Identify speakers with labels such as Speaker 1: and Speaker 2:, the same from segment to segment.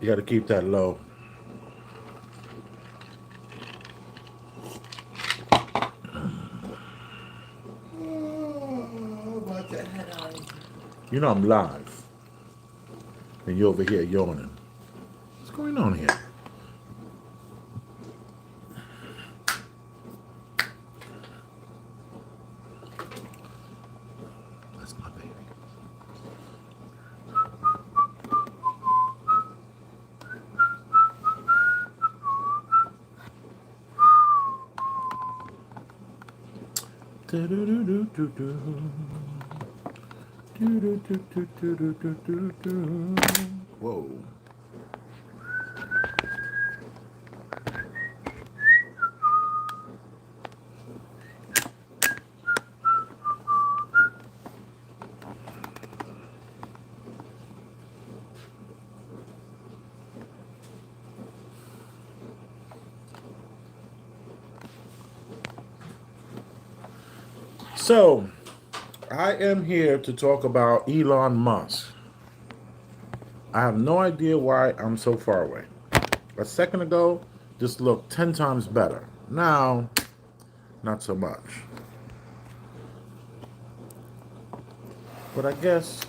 Speaker 1: You got to keep that low.
Speaker 2: Oh, about to head on.
Speaker 1: You know I'm live, and you're over here yawning. What's going on here? That's my baby. Do-do-do-do-do-do. Do-do-do-do-do-do-do-do. Whoa. So, I am here to talk about Elon Musk. I have no idea why I'm so far away. A second ago, this looked 10 times better. Now, not so much. But I guess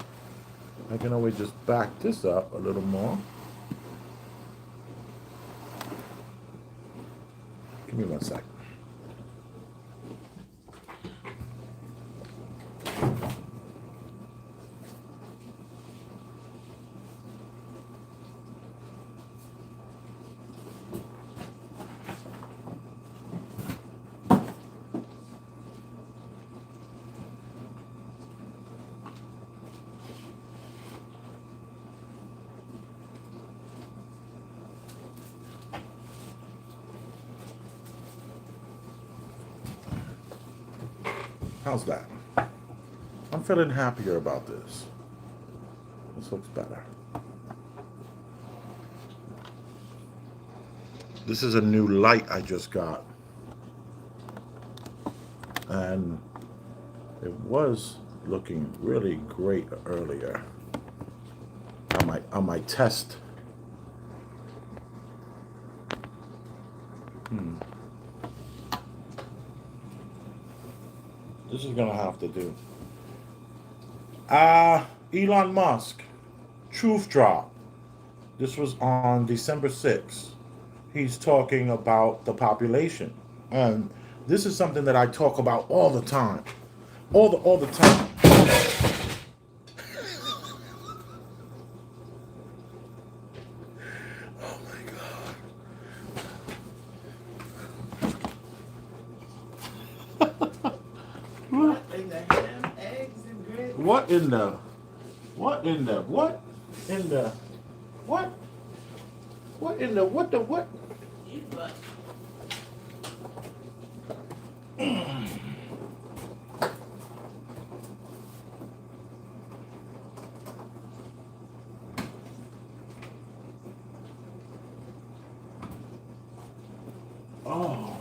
Speaker 1: I can always just back this up a little more. Give me one second. How's that? I'm feeling happier about this. This looks better. This is a new light I just got. And it was looking really great earlier. I might test. This is gonna have to do. Elon Musk, Truth Drop. This was on December 6th. He's talking about the population. And this is something that I talk about all the time. All the time. Oh my god.
Speaker 2: What in the ham, eggs, and grits?
Speaker 1: What in the what in the what in the what? What in the what the what?
Speaker 2: Eat what?
Speaker 1: Oh.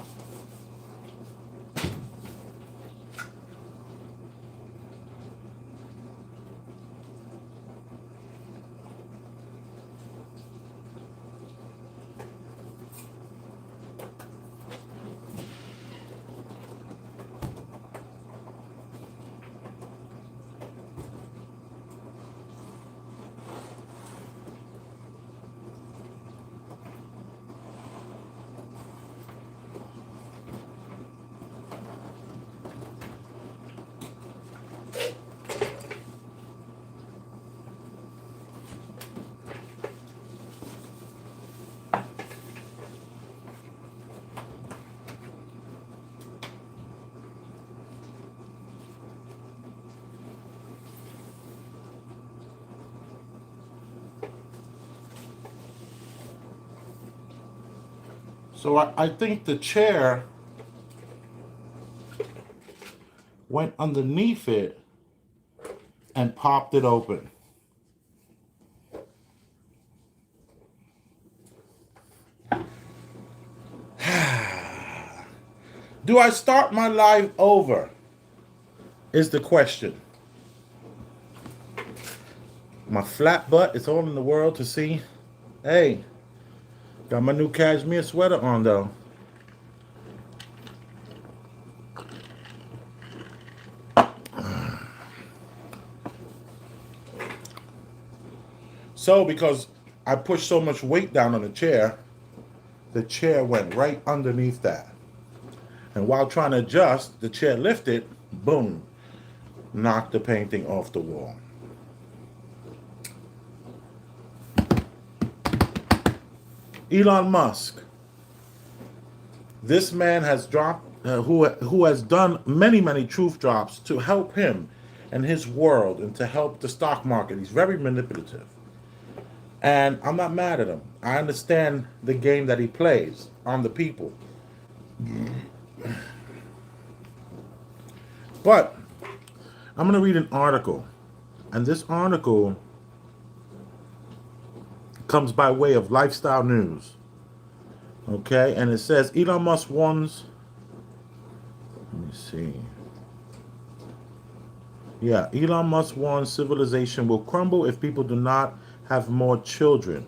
Speaker 1: So I think the chair went underneath it and popped it open. Do I start my life over? Is the question. My flat butt is all in the world to see. Hey, got my new cashmere sweater on though. So because I pushed so much weight down on the chair went right underneath that. And while trying to adjust, the chair lifted, boom, knocked the painting off the wall. Elon Musk. This man has dropped, who has done many truth drops to help him and his world and to help the stock market. He's very manipulative, and I'm not mad at him. I understand the game that he plays on the people, but I'm going to read an article, and this article comes by way of Lifestyle News. Okay, and it says Elon Musk warns. Let me see. Yeah, Elon Musk warns civilization will crumble if people do not have more children.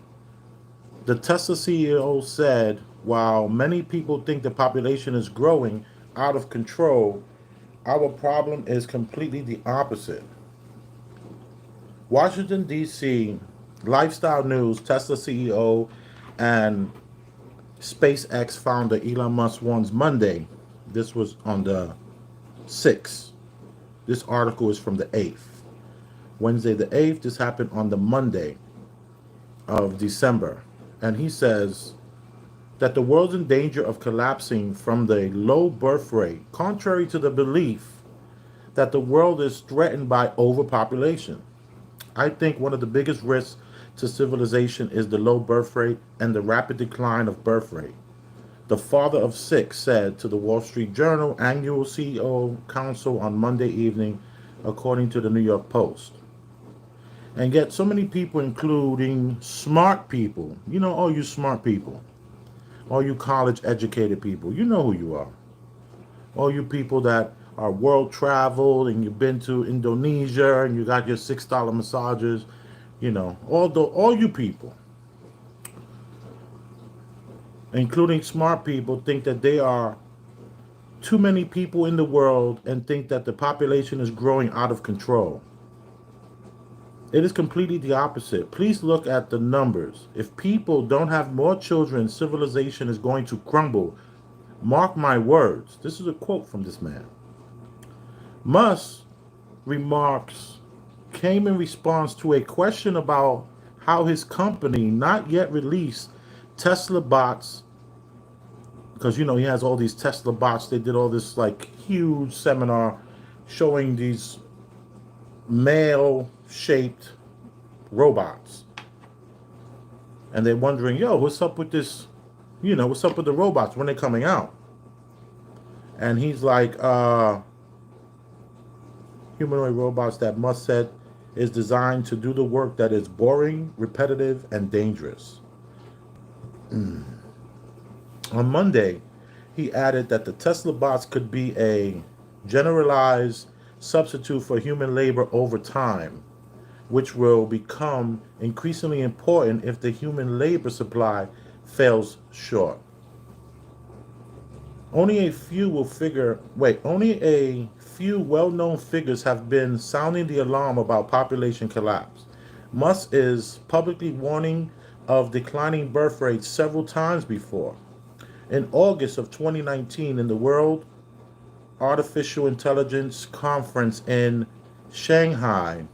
Speaker 1: The Tesla CEO said, while many people think the population is growing out of control, our problem is completely the opposite. Washington, D.C., Lifestyle News, Tesla CEO, and SpaceX founder Elon Musk warns Monday. This was on the 6th. This article is from the 8th. Wednesday the 8th. This happened on the Monday of December. And he says that the world's in danger of collapsing from the low birth rate, contrary to the belief that the world is threatened by overpopulation. I think one of the biggest risks to civilization is the low birth rate and the rapid decline of birth rate. The father of six said to the Wall Street Journal annual CEO Council on Monday evening, according to the New York Post. And yet, so many people, including smart people, all you smart people, all you college educated people, you know who you are. All you people that are world traveled and you've been to Indonesia and you got your $6 massages, all you people, including smart people, think that they are too many people in the world and think that the population is growing out of control. It is completely the opposite. Please look at the numbers. If people don't have more children, civilization is going to crumble. Mark my words. This is a quote from this man. Musk's remarks came in response to a question about how his company not yet released Tesla bots, because he has all these Tesla bots. They did all this huge seminar showing these male shaped robots, and they're wondering, what's up with this, what's up with the robots, when they're coming out? And he's like, humanoid robots that Musk said is designed to do the work that is boring, repetitive, and dangerous. On Monday, he added that the Tesla bots could be a generalized substitute for human labor over time, which will become increasingly important if the human labor supply falls short. Only a few well-known figures have been sounding the alarm about population collapse. Musk is publicly warning of declining birth rates several times before. In August of 2019, in the World Artificial Intelligence Conference in Shanghai,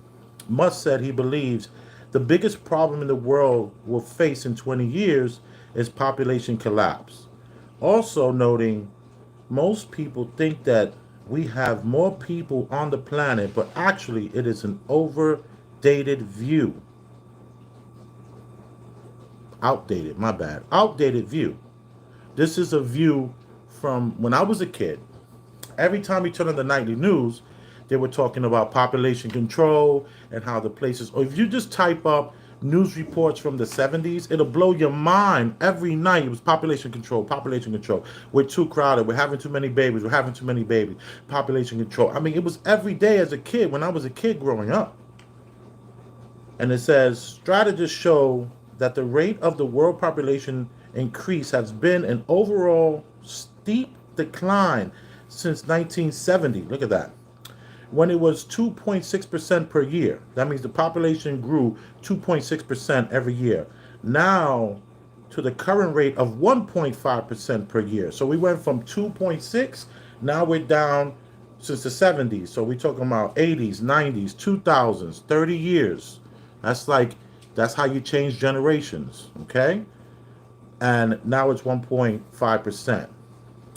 Speaker 1: Musk said he believes the biggest problem in the world will face in 20 years is population collapse. Also noting, most people think that we have more people on the planet, but actually it is an outdated view. Outdated view. This is a view from when I was a kid. Every time we turn on the nightly news, they were talking about population control and how the places, or if you just type up news reports from the 70s, it'll blow your mind. Every night it was population control. We're too crowded. We're having too many babies. Population control. I mean, it was every day as a kid when I was a kid growing up. And it says strategists show that the rate of the world population increase has been an overall steep decline since 1970. Look at that. When it was 2.6% per year. That means the population grew 2.6% every year. Now to the current rate of 1.5% per year. So we went from 2.6, now we're down since the 70s. So we're talking about 80s, 90s, 2000s, 30 years. That's how you change generations, okay? And now it's 1.5%.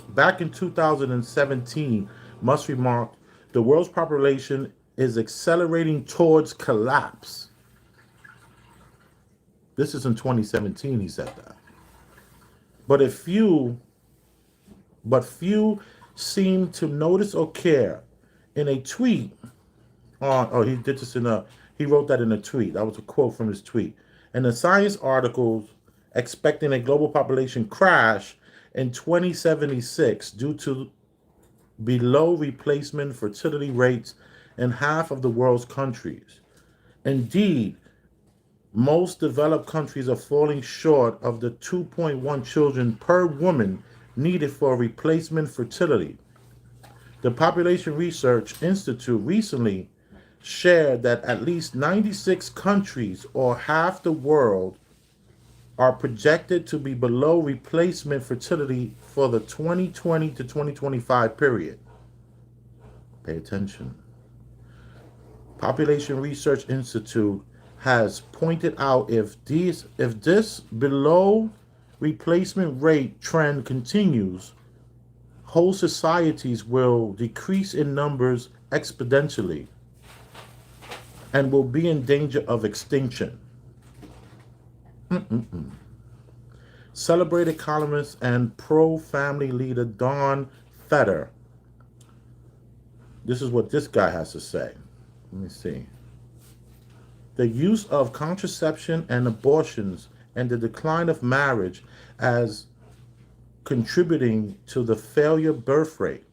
Speaker 1: Back in 2017, must remark, the world's population is accelerating towards collapse. This is in 2017, he said that. But few seem to notice or care. In a tweet he did this he wrote that in a tweet. That was a quote from his tweet. In the Science articles expecting a global population crash in 2076 due to below replacement fertility rates in half of the world's countries. Indeed, most developed countries are falling short of the 2.1 children per woman needed for replacement fertility. The Population Research Institute recently shared that at least 96 countries, or half the world, are projected to be below replacement fertility for the 2020 to 2025 period. Pay attention. Population Research Institute has pointed out if this below replacement rate trend continues, whole societies will decrease in numbers exponentially and will be in danger of extinction. Celebrated columnist and pro-family leader Don Feder. This is what this guy has to say. Let me see. The use of contraception and abortions and the decline of marriage as contributing to the failure birth rate.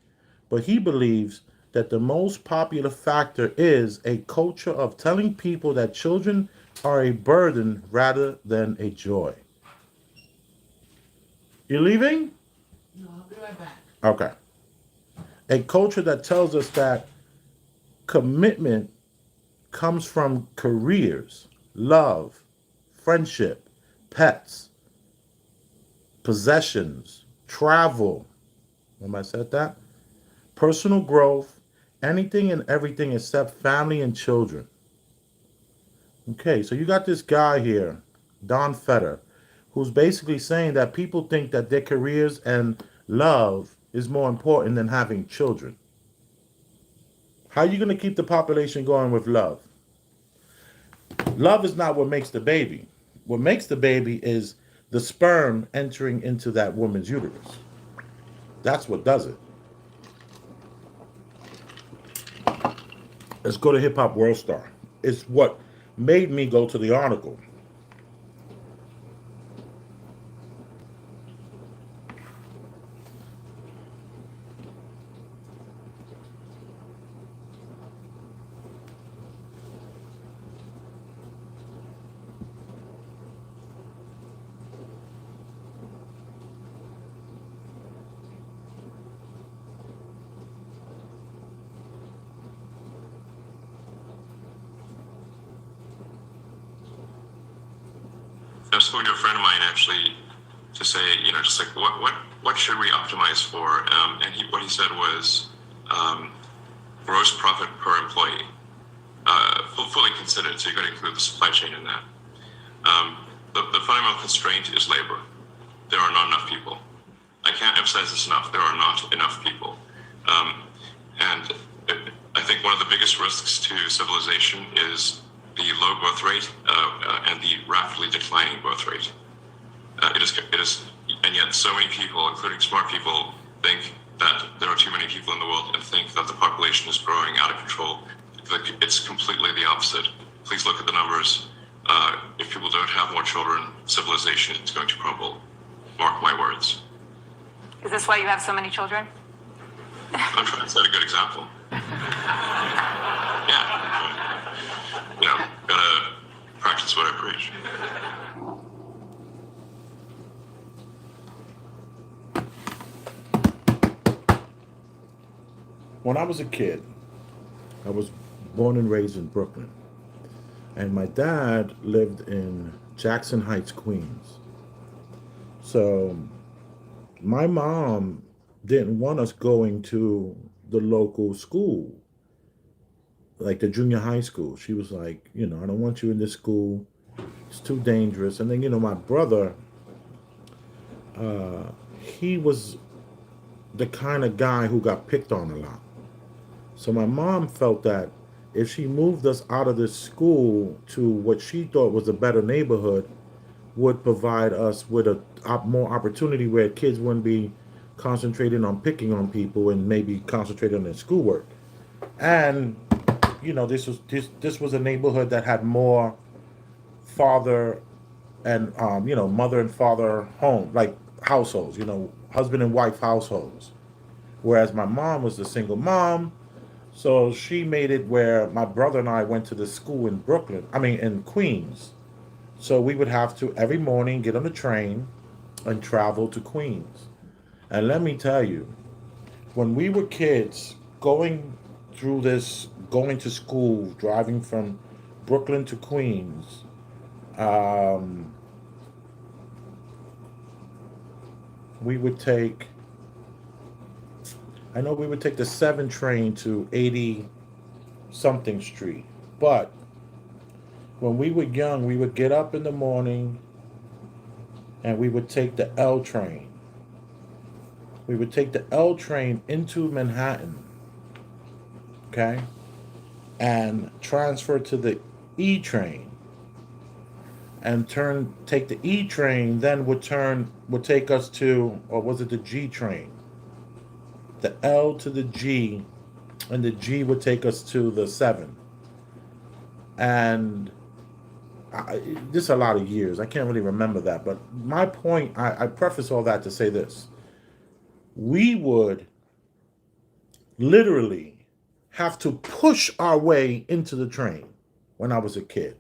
Speaker 1: But he believes that the most popular factor is a culture of telling people that children are a burden rather than a joy. You leaving?
Speaker 2: No, I'll be right back.
Speaker 1: Okay. A culture that tells us that commitment comes from careers, love, friendship, pets, possessions, travel. Remember I said that? Personal growth, anything and everything except family and children. Okay, so you got this guy here, Don Feder, who's basically saying that people think that their careers and love is more important than having children. How are you going to keep the population going with love? Love is not what makes the baby. What makes the baby is the sperm entering into that woman's uterus. That's what does it. Let's go to Hip Hop World Star. It's what made me go to the article.
Speaker 3: I was talking to a friend of mine actually to say, just like what should we optimize for? And what he said was gross profit per employee, fully considered. So you're going to include the supply chain in that. The fundamental constraint is labor. There are not enough people. I can't emphasize this enough. There are not enough people. And I think one of the biggest risks to civilization is the low growth rate and the rapidly declining growth rate. It is, and yet so many people, including smart people, think that there are too many people in the world and think that the population is growing out of control. It's completely the opposite. Please look at the numbers. If people don't have more children, civilization is going to crumble. Mark my words.
Speaker 4: Is this why you have so many children?
Speaker 3: I'm trying to set a good example. Yeah. Gotta practice what I preach.
Speaker 1: When I was a kid, I was born and raised in Brooklyn. And my dad lived in Jackson Heights, Queens. So my mom didn't want us going to the local school, like the junior high school. She was like, I don't want you in this school. It's too dangerous. And then, my brother, he was the kind of guy who got picked on a lot. So my mom felt that if she moved us out of this school to what she thought was a better neighborhood, would provide us with a more opportunity where kids wouldn't be concentrating on picking on people and maybe concentrating on their schoolwork. And this was a neighborhood that had more father and mother and father home, like households, husband and wife households. Whereas my mom was the single mom. So she made it where my brother and I went to the school in Queens. So we would have to every morning get on the train and travel to Queens. And let me tell you, when we were kids going to school, driving from Brooklyn to Queens, we would take the 7 train to 80 something street. But when we were young, we would get up in the morning and we would take the L train. We would take the L train into Manhattan, okay, and transfer to the E train, and take the E train, then would take us to, or was it the G train? The L to the G, and the G would take us to the 7. And this is a lot of years. I can't really remember that. But my point, I preface all that to say this. We would literally have to push our way into the train when I was a kid.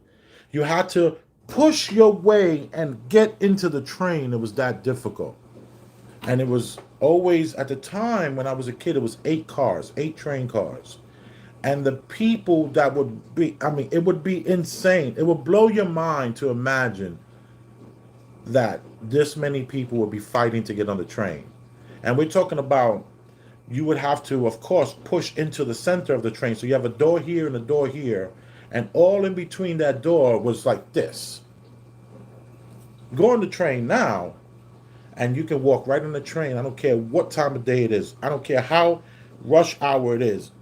Speaker 1: You had to push your way and get into the train. It was that difficult. And it was always, at the time when I was a kid, it was 8 train cars. And the people that would be, it would be insane. It would blow your mind to imagine that this many people would be fighting to get on the train. And we're talking about, you would have to, of course, push into the center of the train. So you have a door here and a door here. And all in between that door was like this. Go on the train now, and you can walk right on the train. I don't care what time of day it is. I don't care how rush hour it is.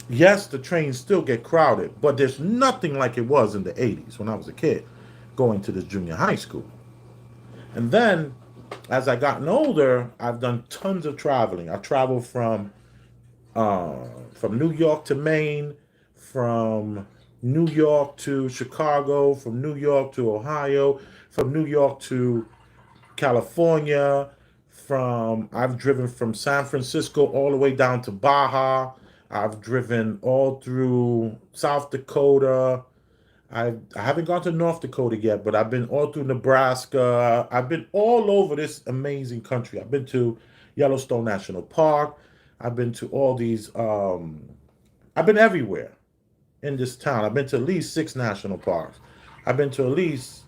Speaker 1: Yes, the trains still get crowded, but there's nothing like it was in the 80s when I was a kid going to this junior high school. And then, as I gotten older, I've done tons of traveling. I traveled from New York to Maine, from New York to Chicago, from New York to Ohio, from New York to California, I've driven from San Francisco all the way down to Baja. I've driven all through South Dakota. I haven't gone to North Dakota yet, but I've been all through Nebraska. I've been all over this amazing country. I've been to Yellowstone National Park. I've been to all these, I've been everywhere in this town. I've been to at least 6 national parks. I've been to at least,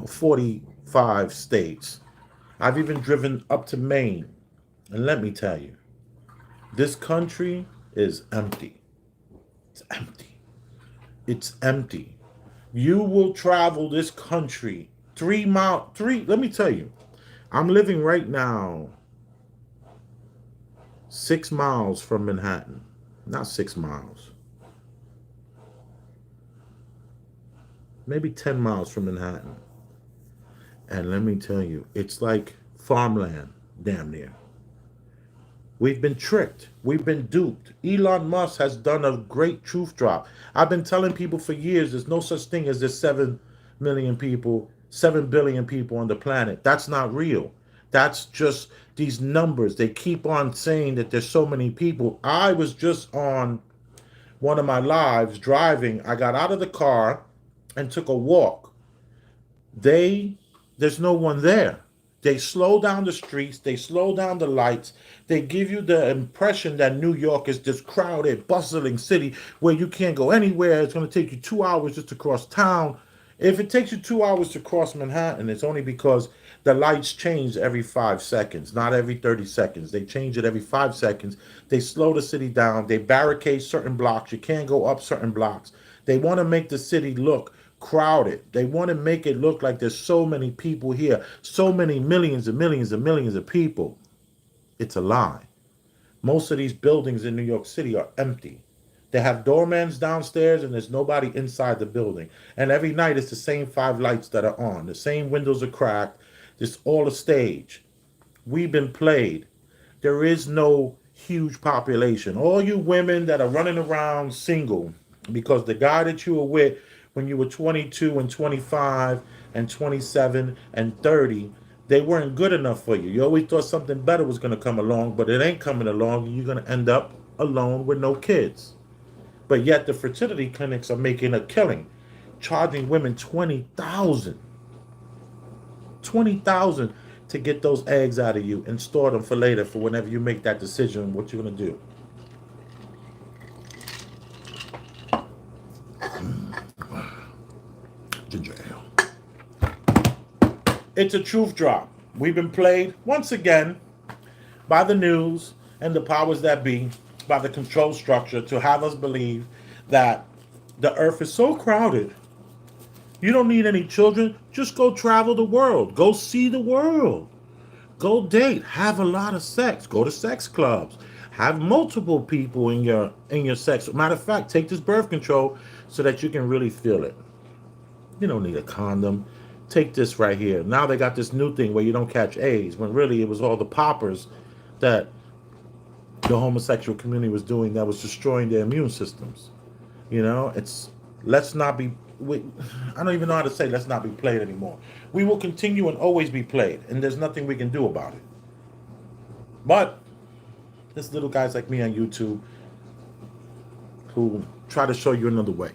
Speaker 1: 45 states. I've even driven up to Maine. And let me tell you, this country is empty. It's empty. It's empty. You will travel this country let me tell you, I'm living right now 6 miles from Manhattan. Not 6 miles. Maybe 10 miles from Manhattan. And let me tell you, it's like farmland, damn near. We've been tricked. We've been duped. Elon Musk has done a great truth drop. I've been telling people for years there's no such thing as there's 7 billion people on the planet. That's not real. That's just these numbers. They keep on saying that there's so many people. I was just on one of my lives driving. I got out of the car and took a walk, there's no one there. They slow down the streets, they slow down the lights, they give you the impression that New York is this crowded, bustling city where you can't go anywhere. It's going to take you 2 hours just to cross town. If it takes you 2 hours to cross Manhattan, it's only because the lights change every 5 seconds, not every 30 seconds. They change it every 5 seconds. They slow the city down. They barricade certain blocks. You can't go up certain blocks. They want to make the city look crowded. They want to make it look like there's so many people here, so many millions and millions and millions of people. It's a lie. Most of these buildings in New York City are empty. They have doormans downstairs and there's nobody inside the building. And every night it's the same 5 lights that are on. The same windows are cracked. It's all a stage. We've been played. There is no huge population. All you women that are running around single because the guy that you were with when you were 22 and 25 and 27 and 30, they weren't good enough for you. You always thought something better was going to come along, but it ain't coming along, and you're going to end up alone with no kids. But yet the fertility clinics are making a killing, charging women $20,000 to get those eggs out of you and store them for later for whenever you make that decision what you're going to do. Ginger ale. It's a truth drop. We've been played once again by the news and the powers that be, by the control structure, to have us believe that the earth is so crowded. You don't need any children. Just go travel the world. Go see the world. Go date. Have a lot of sex. Go to sex clubs. Have multiple people in your sex. Matter of fact, take this birth control so that you can really feel it. You don't need a condom. Take this right here. Now they got this new thing where you don't catch AIDS, when really it was all the poppers that the homosexual community was doing that was destroying their immune systems. You know, let's not be, I don't even know how to say let's not be played anymore. We will continue and always be played, and there's nothing we can do about it. But there's little guys like me on YouTube who try to show you another way.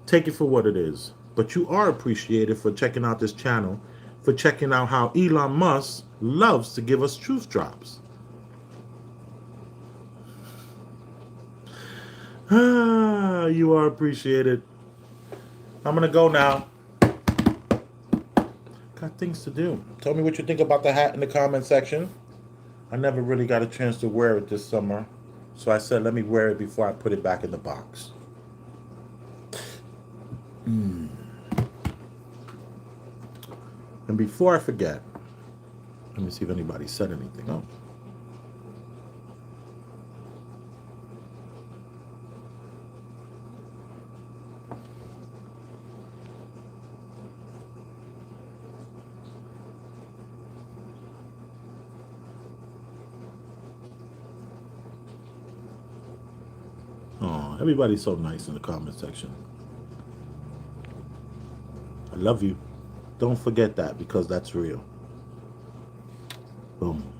Speaker 1: Take it for what it is. But you are appreciated for checking out this channel, for checking out how Elon Musk loves to give us truth drops. You are appreciated. I'm going to go now. Got things to do. Tell me what you think about the hat in the comment section. I never really got a chance to wear it this summer, so I said let me wear it before I put it back in the box. And before I forget, let me see if anybody said anything. Oh. Oh, everybody's so nice in the comment section. I love you. Don't forget that, because that's real. Boom.